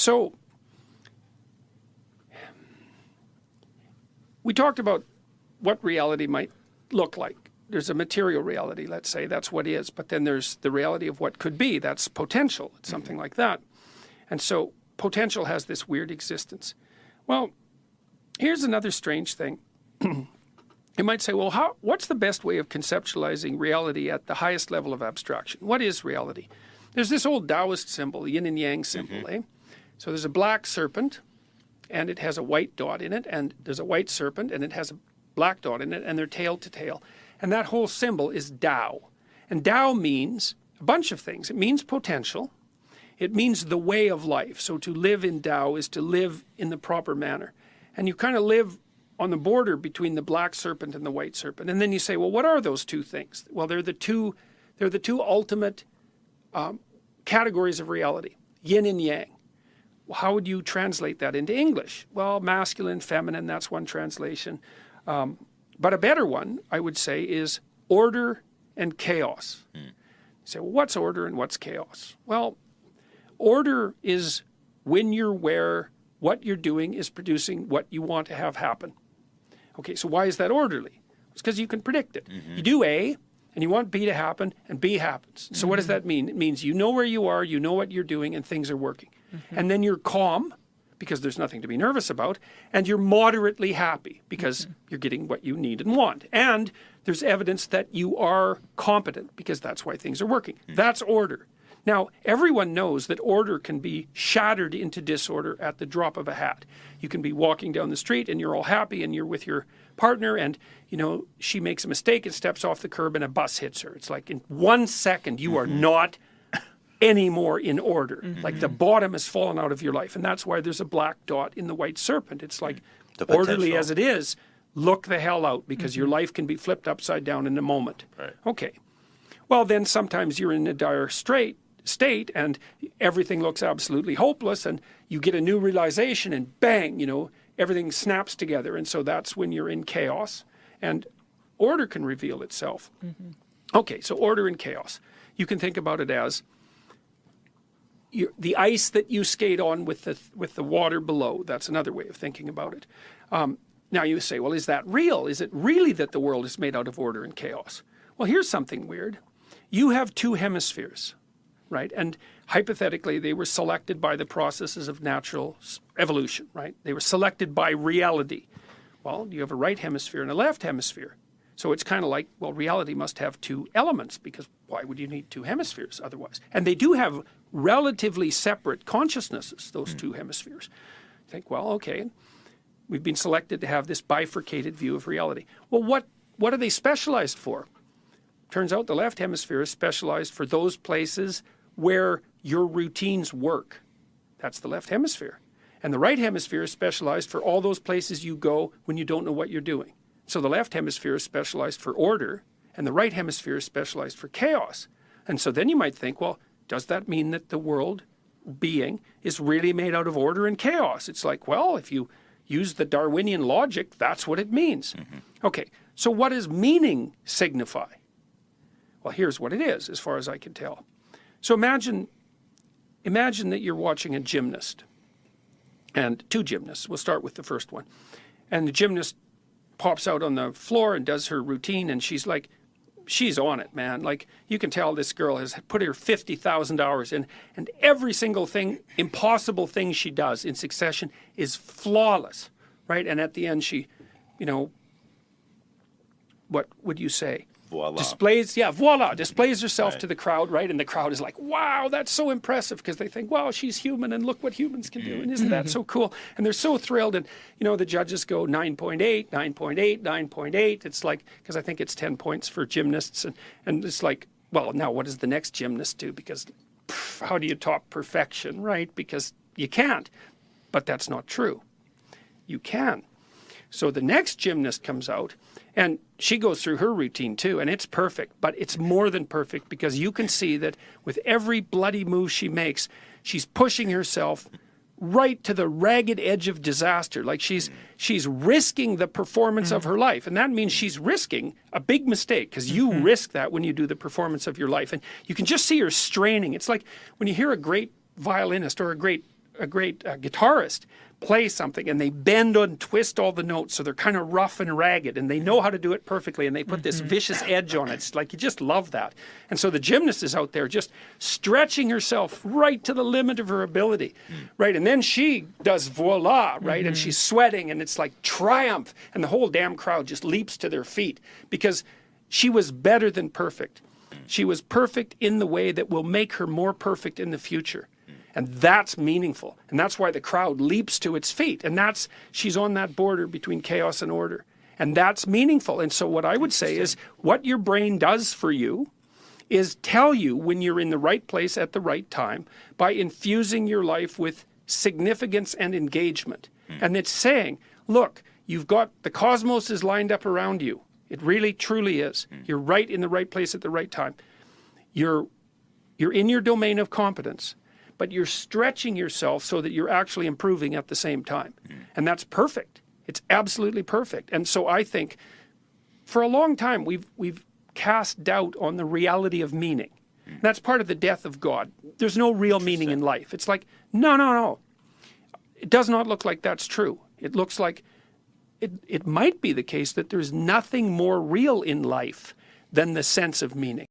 So we talked about what reality might look like. There's a material reality, let's say, that's what is. But then there's the reality of what could be. That's potential. It's something like that. And so potential has this weird existence. Well, here's another strange thing. You might say, well, what's the best way of conceptualizing reality at the highest level of abstraction? What is reality? There's this old Taoist symbol, yin and yang symbol, eh? So there's a black serpent, and it has a white dot in it, and there's a white serpent, and it has a black dot in it, and they're tail to tail. And that whole symbol is Tao. And Tao means a bunch of things. It means potential. It means the way of life. So to live in Tao is to live in the proper manner. And you kind of live on the border between the black serpent and the white serpent. And then you say, well, what are those two things? Well, they're the two ultimate categories of reality, yin and yang. Well, how would you translate that into English? Well, masculine, feminine, that's one translation. But a better one, I would say, is order and chaos. You say, well, what's order and what's chaos? Well, order is when you're where what you're doing is producing what you want to have happen. Okay, so why is that orderly? It's because you can predict it. You do A, and you want B to happen, and B happens. So what does that mean? It means you know where you are, you know what you're doing, and things are working. And then you're calm, because there's nothing to be nervous about, and you're moderately happy, because you're getting what you need and want. And there's evidence that you are competent, because that's why things are working. That's order. Now, everyone knows that order can be shattered into disorder at the drop of a hat. You can be walking down the street and you're all happy and you're with your partner and, you know, she makes a mistake and steps off the curb and a bus hits her. It's like in 1 second you are not anymore in order. Like the bottom has fallen out of your life. And that's why there's a black dot in the white serpent. It's like, orderly as it is, look the hell out, because your life can be flipped upside down in a moment. Right. Okay. Well, then sometimes you're in a dire state and everything looks absolutely hopeless, and you get a new realization and bang, you know, everything snaps together. And so that's when you're in chaos and order can reveal itself. Okay, so order and chaos. You can think about it as the ice that you skate on with the water below. That's another way of thinking about it. Now you say, well, is that real? Is it really that the world is made out of order and chaos? Well, here's something weird. You have two hemispheres, right? And hypothetically, they were selected by the processes of natural evolution, right? They were selected by reality. Well, you have a right hemisphere and a left hemisphere. So it's kind of like, well, reality must have two elements, because why would you need two hemispheres otherwise? And they do have relatively separate consciousnesses, those two hemispheres. Think, well, okay, we've been selected to have this bifurcated view of reality. Well, what are they specialized for? Turns out the left hemisphere is specialized for those places where your routines work. That's the left hemisphere. And the right hemisphere is specialized for all those places you go when you don't know what you're doing. So the left hemisphere is specialized for order, and the right hemisphere is specialized for chaos. And so then you might think, well, does that mean that the world being is really made out of order and chaos? It's like, well, if you use the Darwinian logic, that's what it means. Okay, so what does meaning signify? Well, here's what it is, as far as I can tell. So imagine that you're watching a gymnast, and two gymnasts. We'll start with the first one. And the gymnast pops out on the floor and does her routine, and she's like, she's on it, man. Like, you can tell this girl has put her 50,000 hours in, and every single thing, impossible thing she does in succession is flawless, right? And at the end, she, you know, what would you say? Voila. Displays herself Right. to the crowd, right? And the crowd is like, wow, that's so impressive, because they think, wow, she's human and look what humans can do. And isn't that so cool? And they're so thrilled. And, you know, the judges go 9.8, 9.8, 9.8. It's like, because I think it's 10 points for gymnasts. And it's like, well, now what does the next gymnast do? Because how do you top perfection, right? Because you can't. But that's not true. You can. So the next gymnast comes out, and she goes through her routine too, and it's perfect, but it's more than perfect, because you can see that with every bloody move she makes, she's pushing herself right to the ragged edge of disaster. Like she's risking the performance of her life. And that means she's risking a big mistake, because you risk that when you do the performance of your life. And you can just see her straining. It's like when you hear a great violinist or a great guitarist play something and they bend and twist all the notes so they're kind of rough and ragged and they know how to do it perfectly and they put this vicious edge on it. It's like you just love that. And so the gymnast is out there just stretching herself right to the limit of her ability, right? And then she does voila, right? And she's sweating and it's like triumph and the whole damn crowd just leaps to their feet because she was better than perfect. She was perfect in the way that will make her more perfect in the future. And that's meaningful. And that's why the crowd leaps to its feet. And she's on that border between chaos and order. And that's meaningful. And so what I would say is what your brain does for you is tell you when you're in the right place at the right time by infusing your life with significance and engagement. And it's saying, look, you've got the cosmos is lined up around you. It really, truly is. You're right in the right place at the right time. You're in your domain of competence, but you're stretching yourself so that you're actually improving at the same time. And that's perfect. It's absolutely perfect. And so I think for a long time we've cast doubt on the reality of meaning. That's part of the death of God. There's no real meaning in life. It's like, no. It does not look like that's true. It looks like it might be the case that there's nothing more real in life than the sense of meaning.